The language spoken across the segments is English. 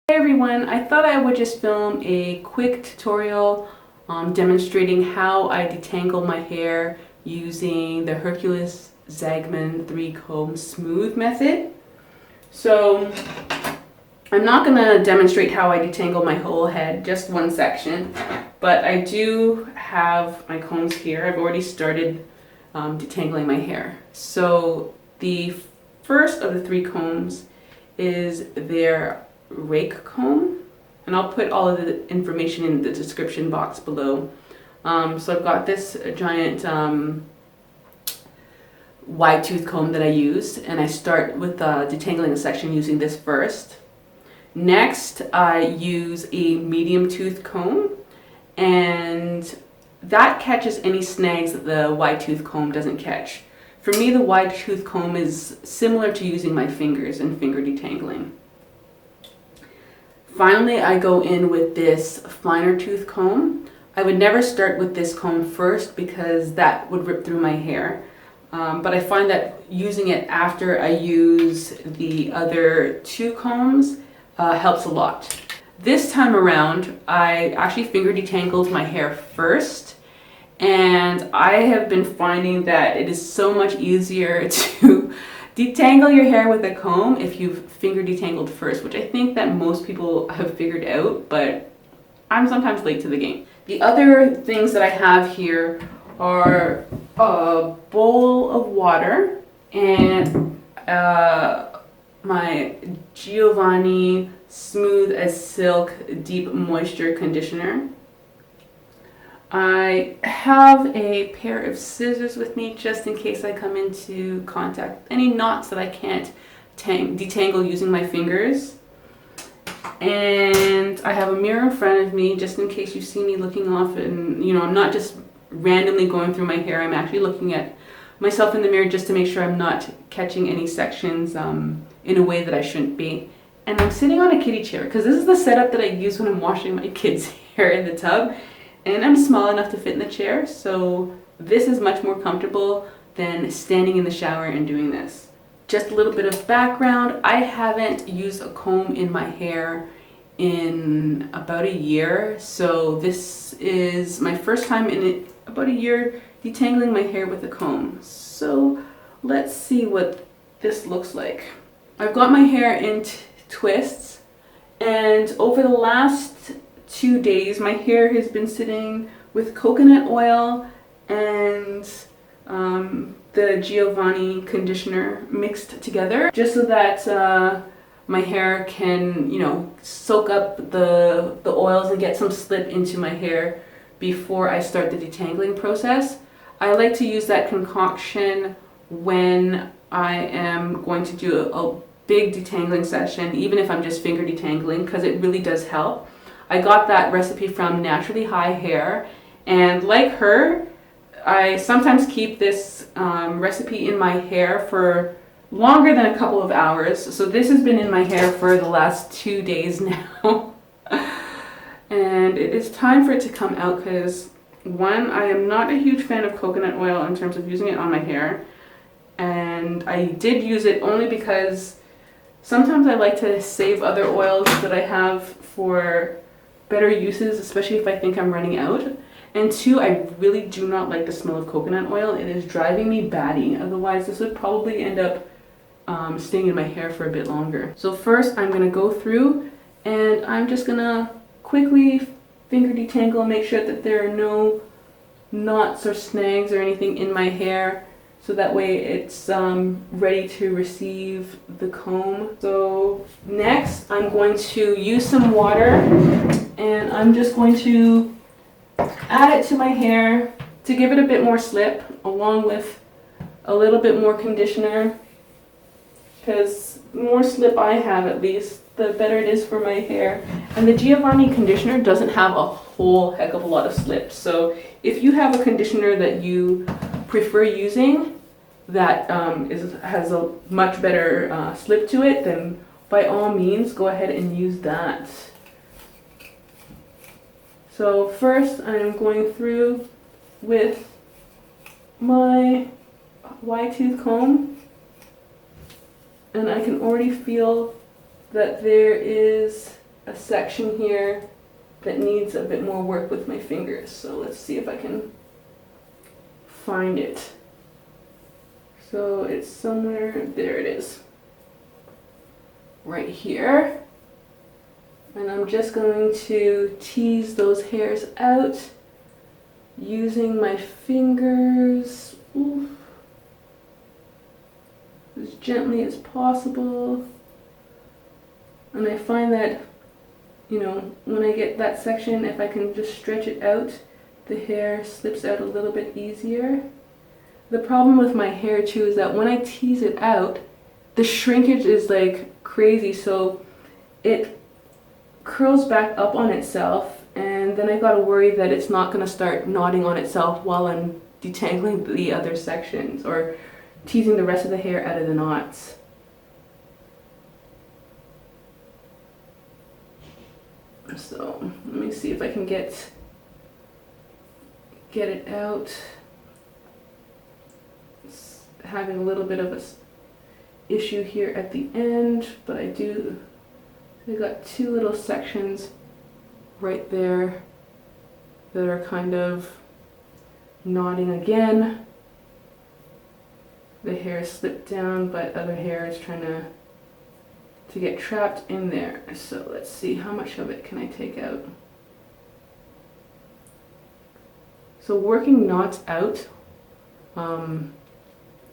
Hey everyone, I thought I would just film a quick tutorial demonstrating how I detangle my hair using the Hercules Zagman 3-comb smooth method. So I'm not going to demonstrate how I detangle my whole head, just one section, but I do have my combs here. I've already started detangling my hair. So the first of the 3 combs is their rake comb, and I'll put all of the information in the description box below. So I've got this giant wide tooth comb that I use, and I start with detangling a section using this first. Next, I use a medium tooth comb, and that catches any snags that the wide tooth comb doesn't catch. For me, the wide tooth comb is similar to using my fingers and finger detangling. Finally, I go in with this finer tooth comb. I would never start with this comb first because that would rip through my hair. But I find that using it after I use the other 2 combs helps a lot. This time around, I actually finger detangled my hair first, and I have been finding that it is so much easier to detangle your hair with a comb if you've finger detangled first, which I think that most people have figured out, but I'm sometimes late to the game. The other things that I have here are a bowl of water and my Giovanni Smooth as Silk Deep Moisture Conditioner. I have a pair of scissors with me just in case I come into contact with any knots that I can't detangle using my fingers. And I have a mirror in front of me just in case you see me looking off, and I'm not just randomly going through my hair. I'm actually looking at myself in the mirror just to make sure I'm not catching any sections in a way that I shouldn't be. And I'm sitting on a kiddie chair because this is the setup that I use when I'm washing my kids' hair in the tub. And I'm small enough to fit in the chair, so this is much more comfortable than standing in the shower and doing this. Just a little bit of background, I haven't used a comb in my hair in about a year, so this is my first time in about a year detangling my hair with a comb. So let's see what this looks like. I've got my hair in twists, and over the last 2 days my hair has been sitting with coconut oil and the Giovanni conditioner mixed together, just so that my hair can soak up the oils and get some slip into my hair before I start the detangling process. I like to use that concoction when I am going to do a big detangling session, even if I'm just finger detangling, because it really does help. I got that recipe from Naturally High Hair, and like her, I sometimes keep this recipe in my hair for longer than a couple of hours. So this has been in my hair for the last 2 days now. And it is time for it to come out because, one, I am not a huge fan of coconut oil in terms of using it on my hair. And I did use it only because sometimes I like to save other oils that I have for better uses, especially if I think I'm running out. And 2, I really do not like the smell of coconut oil. It is driving me batty. Otherwise, this would probably end up staying in my hair for a bit longer. So first, I'm gonna go through and I'm just gonna quickly finger detangle, make sure that there are no knots or snags or anything in my hair, so that way it's ready to receive the comb. So next, I'm going to use some water, and I'm just going to add it to my hair to give it a bit more slip, along with a little bit more conditioner, because the more slip I have, at least, the better it is for my hair. And the Giovanni conditioner doesn't have a whole heck of a lot of slip, so if you have a conditioner that you prefer using that has a much better slip to it, then by all means go ahead and use that. So first I'm going through with my wide tooth comb, and I can already feel that there is a section here that needs a bit more work with my fingers. So let's see if I can find it. So it's somewhere, there it is. Right here. And I'm just going to tease those hairs out using my fingers. Oof. As gently as possible. And I find that, you know, when I get that section, if I can just stretch it out, the hair slips out a little bit easier. The problem with my hair too is that when I tease it out, the shrinkage is like crazy, so it curls back up on itself, and then I gotta worry that it's not gonna start knotting on itself while I'm detangling the other sections or teasing the rest of the hair out of the knots. So let me see if I can get it out. It's having a little bit of a issue here at the end, but I got two little sections right there that are kind of knotting again. The hair slipped down, but other hair is trying to get trapped in there. So let's see, how much of it can I take out? So working knots out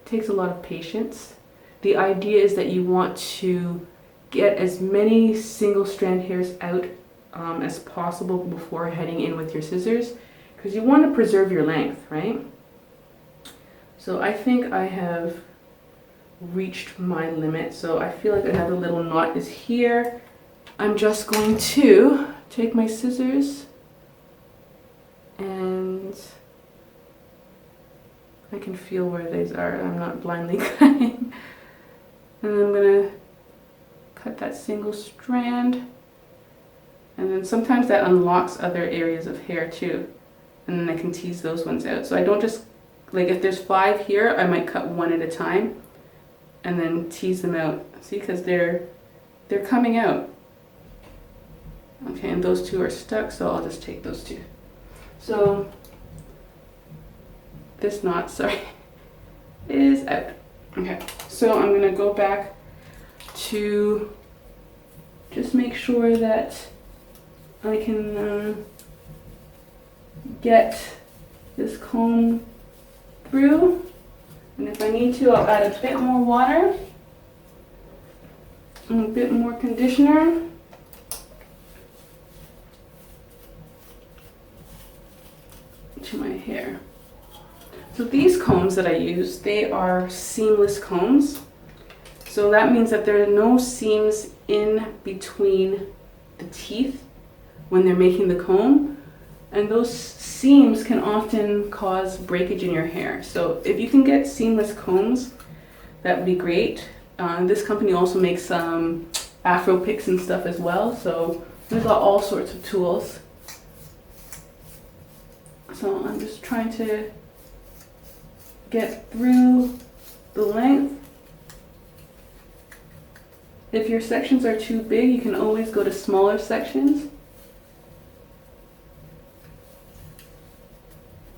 takes a lot of patience. The idea is that you want to get as many single strand hairs out as possible before heading in with your scissors, because you want to preserve your length, right? So I think I have reached my limit, so I feel like another little knot is here. I'm just going to take my scissors and I can feel where these are. I'm not blindly cutting. And then I'm gonna cut that single strand, and then sometimes that unlocks other areas of hair too, and then I can tease those ones out. So I don't just, like if there's 5 here, I might cut one at a time and then tease them out. See, because they're coming out. Okay, and those 2 are stuck, so I'll just take those 2. So this knot, sorry, is out. Okay, so I'm gonna go back to just make sure that I can get this comb through, and if I need to, I'll add a bit more water and a bit more conditioner. To my hair. So these combs that I use, they are seamless combs. So that means that there are no seams in between the teeth when they're making the comb. And those seams can often cause breakage in your hair. So if you can get seamless combs, that would be great. This company also makes afro picks and stuff as well. So we've got all sorts of tools. So I'm just trying to get through the length. If your sections are too big, you can always go to smaller sections.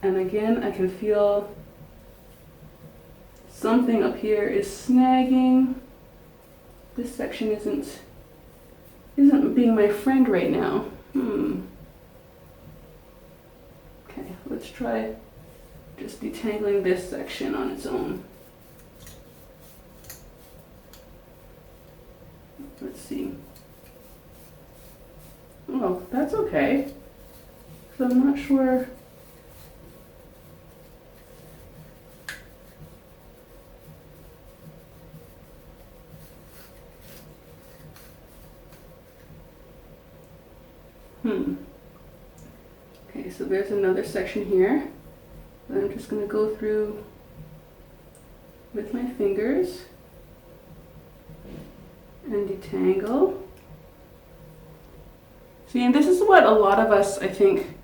And again, I can feel something up here is snagging. This section isn't being my friend right now. Okay, let's try just detangling this section on its own. Let's see. Oh, that's okay. So I'm not sure. Okay, so there's another section here that I'm just going to go through with my fingers and detangle. See, and this is what a lot of us, I think,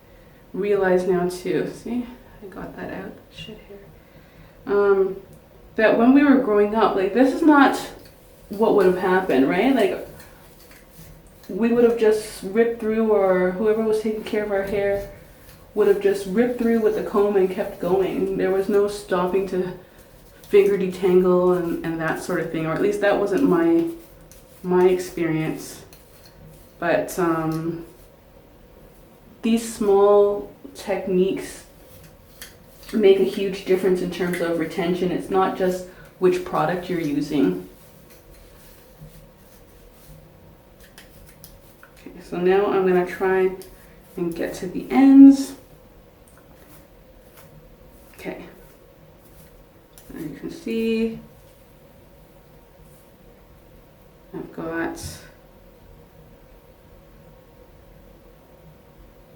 realize now too. See, I got that out. Shit hair. That when we were growing up, like, this is not what would have happened, right? Like, we would have just ripped through, or whoever was taking care of our hair would have just ripped through with the comb and kept going. There was no stopping to finger detangle and that sort of thing, or at least that wasn't my experience. But these small techniques make a huge difference in terms of retention. It's not just which product you're using. Okay, so now I'm going to try and get to the ends. Okay, and you can see I've got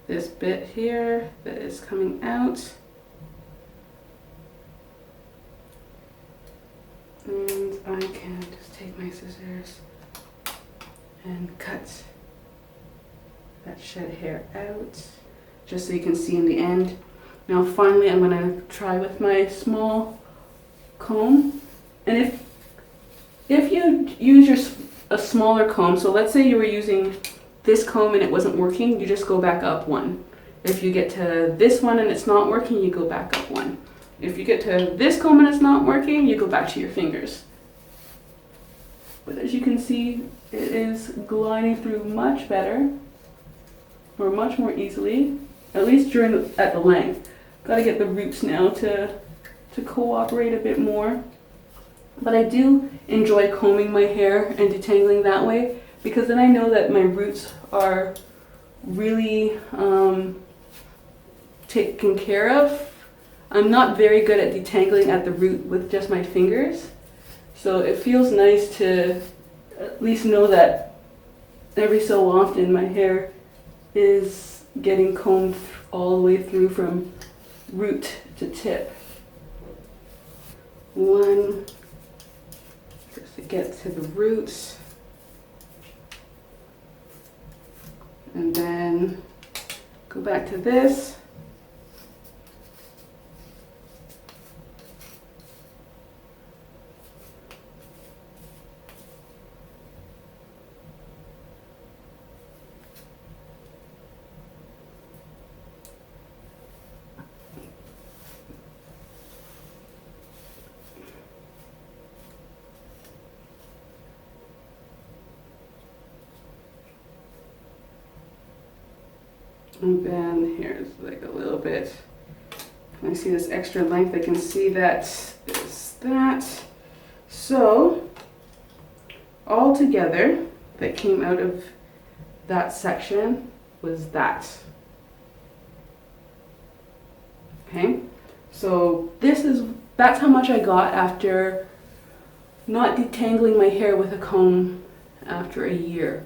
this bit here that is coming out, and I can just take my scissors and cut that shed hair out just so you can see in the end. Now finally I'm going to try with my small comb, and if you use a smaller comb, so let's say you were using this comb and it wasn't working, you just go back up one. If you get to this one and it's not working, you go back up one. If you get to this comb and it's not working, you go back to your fingers. But as you can see, it is gliding through much better, or much more easily, at least at the length. Got to get the roots now to cooperate a bit more. But I do enjoy combing my hair and detangling that way, because then I know that my roots are really taken care of. I'm not very good at detangling at the root with just my fingers, so it feels nice to at least know that every so often my hair is getting combed all the way through from root to tip. One, just to get to the roots, and then go back to this. And then here's like a little bit. When I see this extra length, I can see that is that. So all together that came out of that section was that. Okay, so that's how much I got after not detangling my hair with a comb after a year.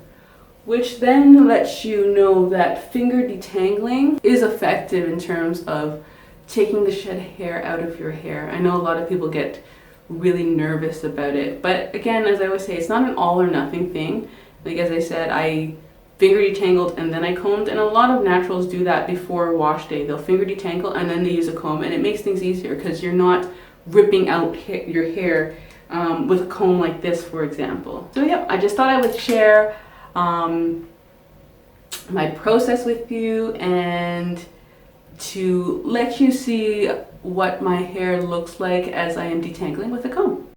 Which then lets you know that finger detangling is effective in terms of taking the shed hair out of your hair. I know a lot of people get really nervous about it, but again, as I always say, it's not an all or nothing thing. Like as I said, I finger detangled and then I combed, and a lot of naturals do that before wash day. They'll finger detangle and then they use a comb, and it makes things easier because you're not ripping out your hair with a comb like this, for example. So yeah, I just thought I would share my process with you and to let you see what my hair looks like as I am detangling with a comb.